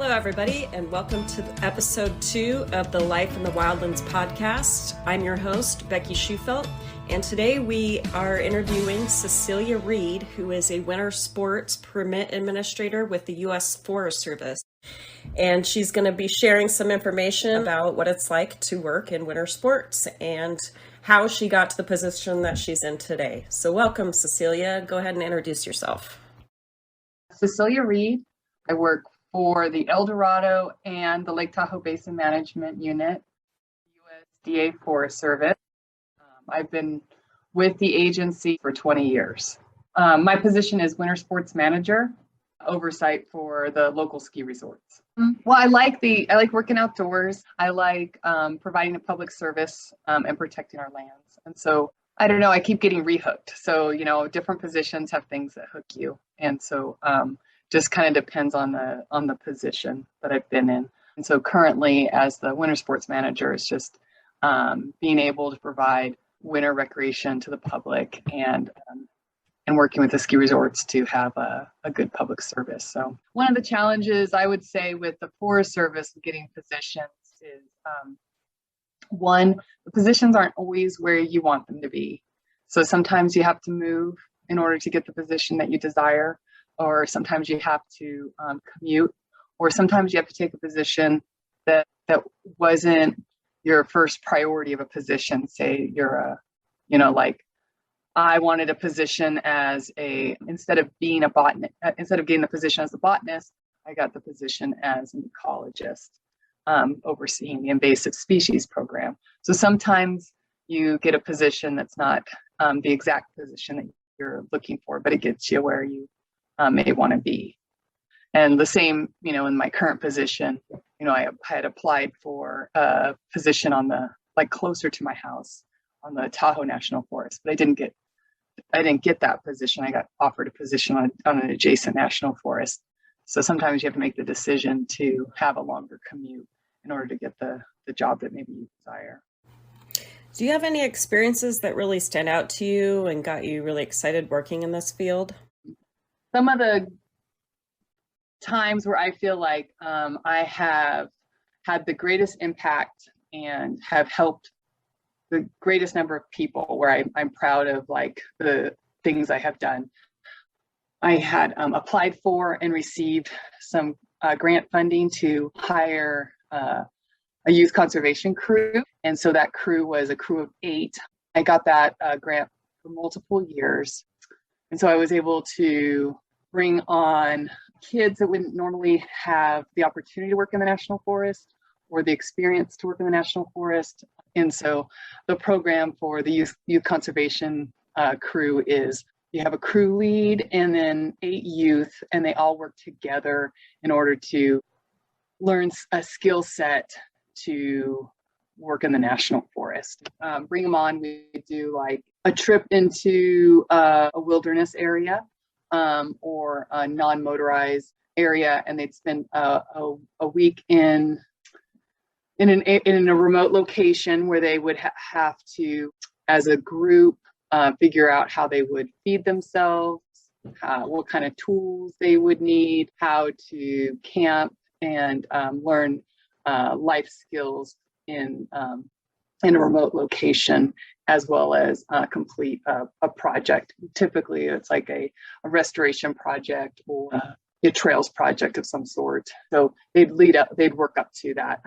Hello, everybody, and welcome to episode 2 of the Life in the Wildlands podcast. I'm your host, Becky Schufelt, and today we are interviewing Cecilia Reed, who is a winter sports permit administrator with the U.S. Forest Service. And she's going to be sharing some information about what it's like to work in winter sports and how she got to the position that she's in today. So welcome, Cecilia. Go ahead and introduce yourself. Cecilia Reed. I work for the El Dorado and the Lake Tahoe Basin Management Unit, USDA Forest Service. I've been with the agency for 20 years. My position is Winter Sports Manager, oversight for the local ski resorts. Well, I like working outdoors. I like providing a public service and protecting our lands. And so, I don't know, I keep getting rehooked. So, different positions have things that hook you. And so, just kind of depends on the position that I've been in. And so currently as the winter sports manager is just being able to provide winter recreation to the public and working with the ski resorts to have a good public service. So one of the challenges I would say with the Forest Service getting positions is one, the positions aren't always where you want them to be. So sometimes you have to move in order to get the position that you desire. Or sometimes you have to commute, or sometimes you have to take a position that wasn't your first priority of a position. Say you're I wanted a position instead of getting the position as a botanist, I got the position as an ecologist, overseeing the invasive species program. So sometimes you get a position that's not the exact position that you're looking for, but it gets you where you may want to be. And the same, in my current position, I had applied for a position on closer to my house on the Tahoe National Forest, but I didn't get that position. I got offered a position on an adjacent national forest. So sometimes you have to make the decision to have a longer commute in order to get the job that maybe you desire. Do you have any experiences that really stand out to you and got you really excited working in this field? Some of the times where I feel like I have had the greatest impact and have helped the greatest number of people, where I'm proud of the things I have done. I had applied for and received some grant funding to hire a youth conservation crew. And so that crew was a crew of 8. I got that grant for multiple years. And so I was able to bring on kids that wouldn't normally have the opportunity to work in the National Forest or the experience to work in the National Forest. And so the program for the youth conservation crew is you have a crew lead and then 8 youth, and they all work together in order to learn a skill set to work in the National Forest. Bring them on, we do a trip into a wilderness area or a non-motorized area, and they'd spend a week in a remote location where they would have to, as a group, figure out how they would feed themselves, what kind of tools they would need, how to camp, and learn life skills in a remote location, as well as complete a project. Typically, it's like a restoration project or a trails project of some sort. So they'd work up to that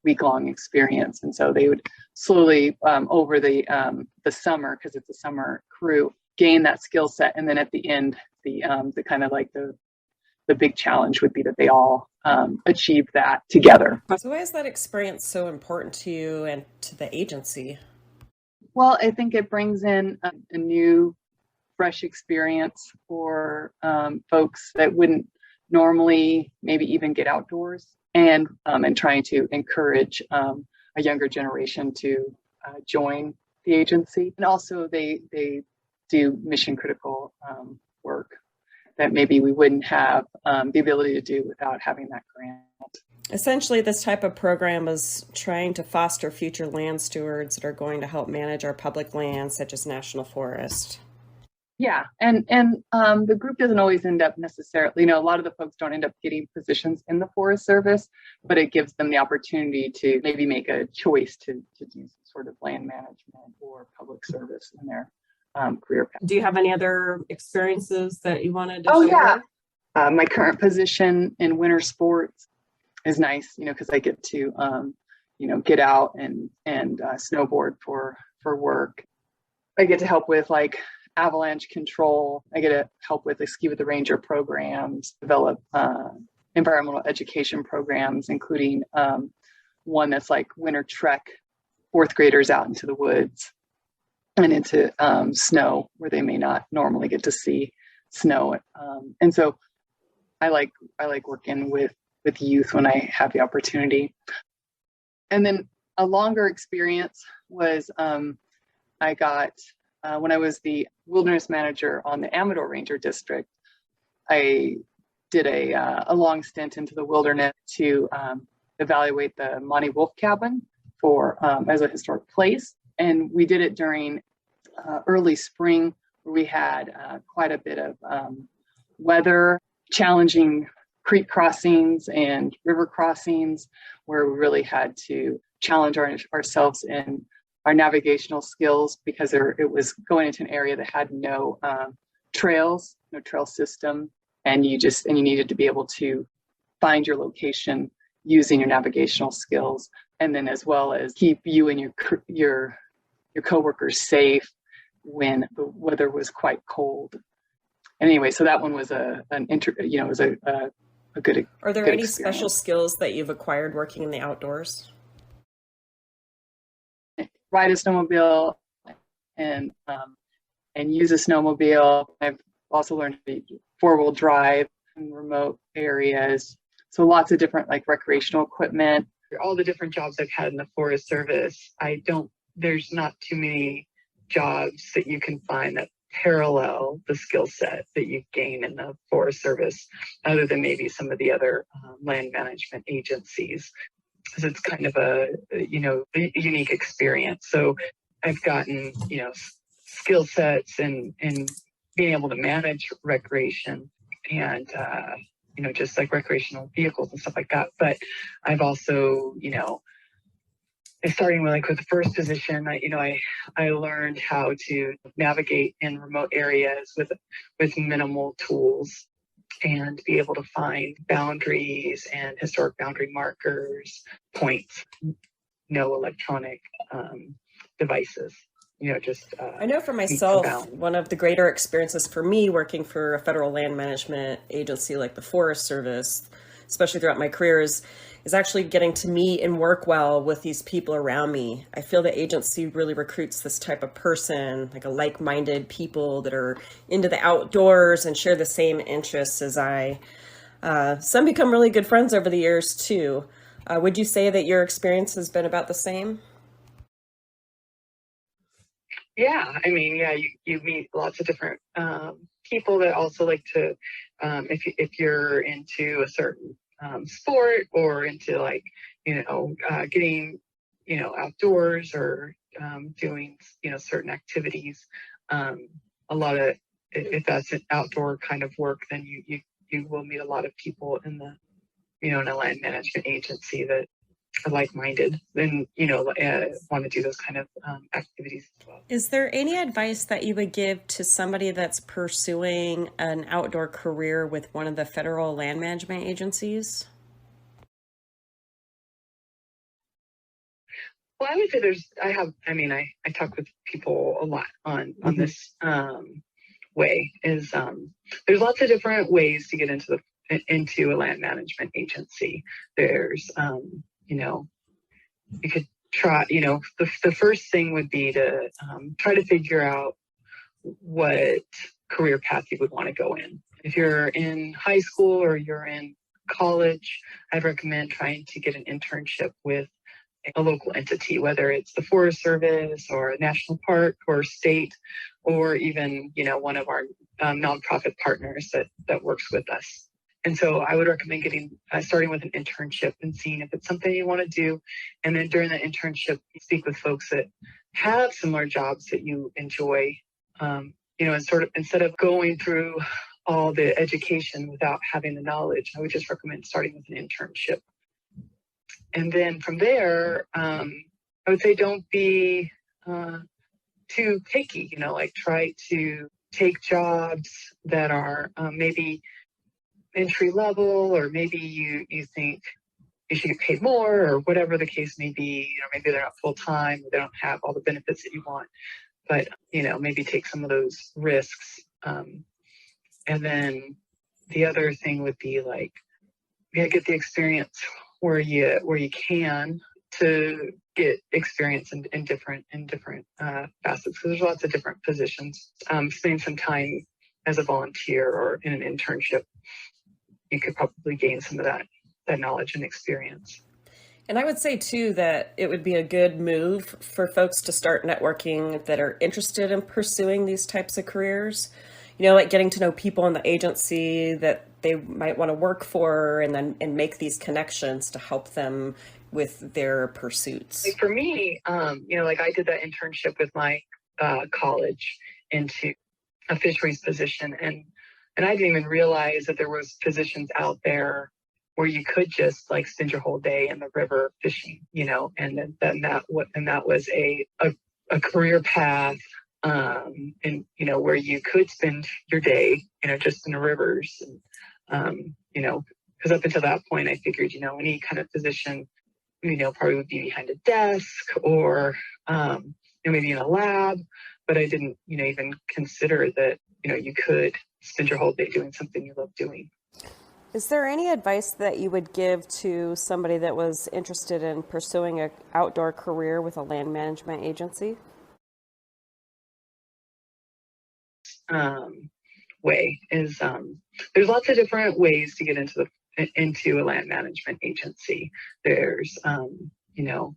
week-long experience, and so they would slowly over the summer, because it's a summer crew, gain that skill set, and then at the end, the kind of the big challenge would be that they all achieve that together. So why is that experience so important to you and to the agency? Well, I think it brings in a new, fresh experience for folks that wouldn't normally maybe even get outdoors, and trying to encourage a younger generation to join the agency. And also they do mission critical work that maybe we wouldn't have the ability to do without having that grant. Essentially, this type of program is trying to foster future land stewards that are going to help manage our public lands, such as national forest. Yeah, and the group doesn't always end up necessarily, a lot of the folks don't end up getting positions in the Forest Service, but it gives them the opportunity to maybe make a choice to do sort of land management or public service in their career path. Do you have any other experiences that you wanted to Oh, share? yeah. My current position in winter sports is nice, because I get to, get out and snowboard for work. I get to help with like avalanche control. I get to help with the Ski with the Ranger programs, develop environmental education programs, including one that's like winter trek fourth graders out into the woods and into snow where they may not normally get to see snow. And so I like working with youth when I have the opportunity. And then a longer experience was I got when I was the wilderness manager on the Amador Ranger District. I did a long stint into the wilderness to evaluate the Monte Wolf Cabin for as a historic place, and we did it during early spring, where we had quite a bit of weather, challenging creek crossings and river crossings, where we really had to challenge ourselves in our navigational skills, because it was going into an area that had no trails, no trail system, and you needed to be able to find your location using your navigational skills, and then as well as keep you and your coworkers safe when the weather was quite cold. Anyway, so that one was a good. Are there good any experience. special skills that you've acquired working in the outdoors? Ride a snowmobile and use a snowmobile. I've also learned to four-wheel drive in remote areas. So lots of different like recreational equipment. All the different jobs I've had in the Forest Service, there's not too many jobs that you can find that parallel the skill set that you gain in the Forest Service, other than maybe some of the other land management agencies. Because it's kind of a unique experience. So I've gotten skill sets and being able to manage recreation and just like recreational vehicles and stuff like that. But I've also starting with the first position, I learned how to navigate in remote areas with minimal tools and be able to find boundaries and historic boundary markers, points, no electronic devices. I know for myself, one of the greater experiences for me working for a federal land management agency like the Forest Service, especially throughout my career, is actually getting to meet and work well with these people around me. I feel the agency really recruits this type of person, like a like-minded people that are into the outdoors and share the same interests as I. Some become really good friends over the years too. Would you say that your experience has been about the same? Yeah, you meet lots of different people that also like to, if you're into a certain sport or into getting, outdoors or doing, certain activities. A lot of, if that's an outdoor kind of work, then you will meet a lot of people in the, in a land management agency that are like-minded and want to do those kind of activities as well. Is there any advice that you would give to somebody that's pursuing an outdoor career with one of the federal land management agencies? Well, I would say I talk with people a lot on this way is there's lots of different ways to get into a land management agency. There's you could try, the first thing would be to try to figure out what career path you would want to go in. If you're in high school or you're in college, I'd recommend trying to get an internship with a local entity, whether it's the Forest Service or a national park or state, or even, one of our nonprofit partners that works with us. And so I would recommend starting with an internship and seeing if it's something you want to do. And then during the internship, you speak with folks that have similar jobs that you enjoy and sort of instead of going through all the education without having the knowledge, I would just recommend starting with an internship. And then from there, I would say don't be too picky, like try to take jobs that are maybe entry level, or maybe you think you should get paid more, or whatever the case may be. Maybe they're not full time, or they don't have all the benefits that you want, but maybe take some of those risks. And then the other thing would be like, get the experience where you can, to get experience in different facets, because there's lots of different positions. Spending some time as a volunteer or in an internship, you could probably gain some of that knowledge and experience. And I would say too that it would be a good move for folks to start networking that are interested in pursuing these types of careers. Like getting to know people in the agency that they might want to work for, and make these connections to help them with their pursuits. Like for me, like I did that internship with my college into a fisheries position, and I didn't even realize that there was positions out there where you could just like spend your whole day in the river fishing, and then that was a career path, and where you could spend your day, just in the rivers, and because up until that point, I figured, any kind of position, probably would be behind a desk, or maybe in a lab, but I didn't, even consider that, you could spend your whole day doing something you love doing. Is there any advice that you would give to somebody that was interested in pursuing an outdoor career with a land management agency? Way is there's lots of different ways to get into a land management agency. There's you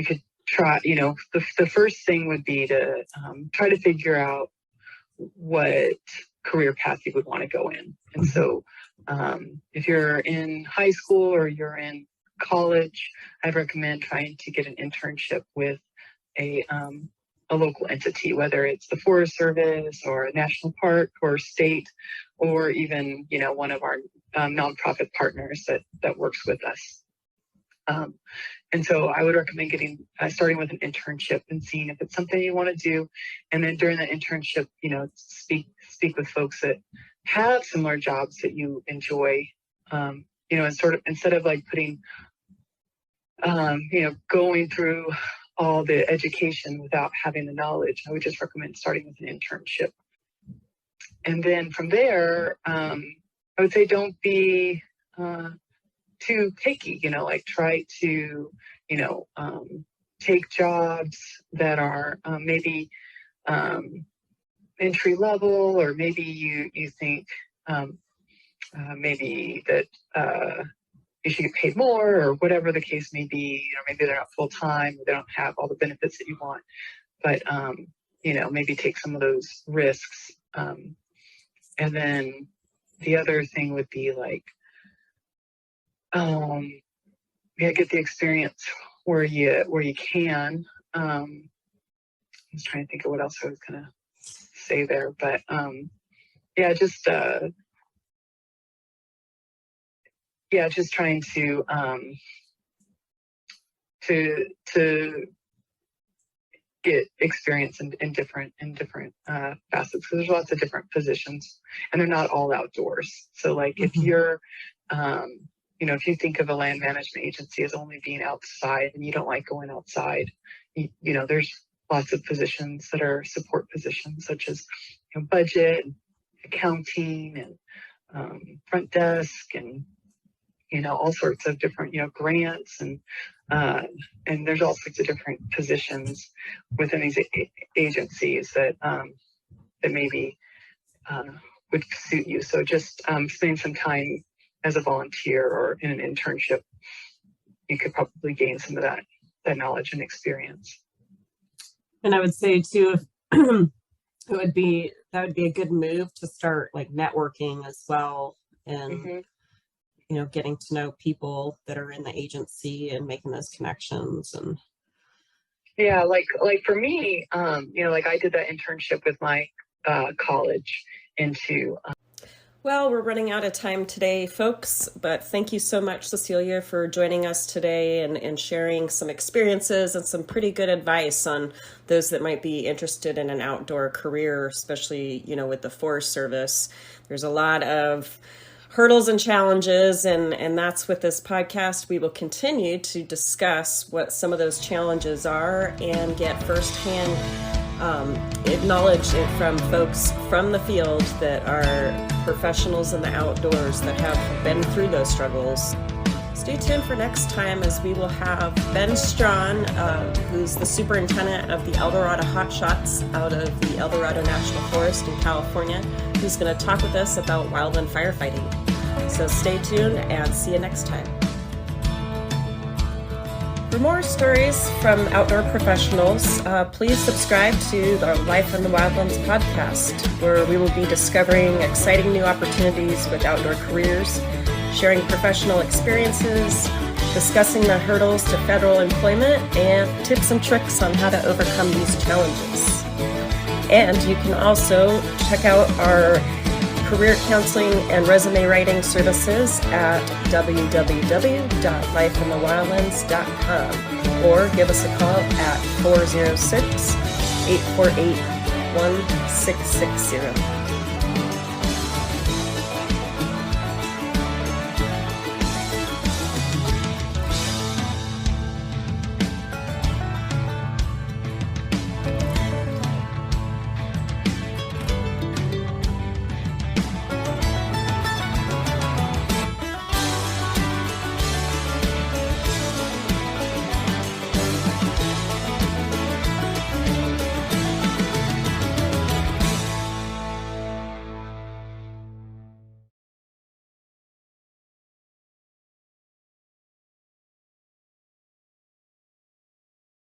could try, the first thing would be to try to figure out what career path you would want to go in. And so if you're in high school or you're in college, I'd recommend trying to get an internship with a local entity, whether it's the Forest Service or a national park or state, or even, one of our nonprofit partners that works with us. And so I would recommend starting with an internship and seeing if it's something you want to do. And then during that internship, speak with folks that have similar jobs that you enjoy, and sort of instead of like putting, going through all the education without having the knowledge, I would just recommend starting with an internship. And then from there, I would say don't be too picky, like try to, take jobs that are maybe entry level, or maybe you think maybe that you should get paid more, or whatever the case may be. Maybe they're not full time, or they don't have all the benefits that you want, but maybe take some of those risks. And then the other thing would be like, get the experience where you can. I was trying to think of what else I was gonna say there, but just trying to get experience in different facets, because there's lots of different positions, and they're not all outdoors. So like if you're if you think of a land management agency as only being outside and you don't like going outside, there's lots of positions that are support positions, such as budget, accounting, and front desk, and all sorts of different grants, and there's all sorts of different positions within these agencies that maybe would suit you. So just spending some time as a volunteer or in an internship, you could probably gain some of that knowledge and experience. And I would say too, that would be a good move to start like networking as well, and getting to know people that are in the agency and making those connections. And like for me, like I did that internship with my college into. Well, we're running out of time today, folks, but thank you so much, Cecilia, for joining us today and sharing some experiences and some pretty good advice on those that might be interested in an outdoor career, especially, with the Forest Service. There's a lot of hurdles and challenges, and that's with this podcast. We will continue to discuss what some of those challenges are and get firsthand knowledge from folks from the field that are professionals in the outdoors that have been through those struggles. Stay tuned for next time, as we will have Ben Strawn, who's the superintendent of the Eldorado Hotshots out of the Eldorado National Forest in California, who's going to talk with us about wildland firefighting. So stay tuned and see you next time. For more stories from outdoor professionals, please subscribe to the Life in the Wildlands podcast, where we will be discovering exciting new opportunities with outdoor careers, sharing professional experiences, discussing the hurdles to federal employment, and tips and tricks on how to overcome these challenges. And you can also check out our career counseling and resume writing services at www.lifeinthewildlands.com, or give us a call at 406-848-1660.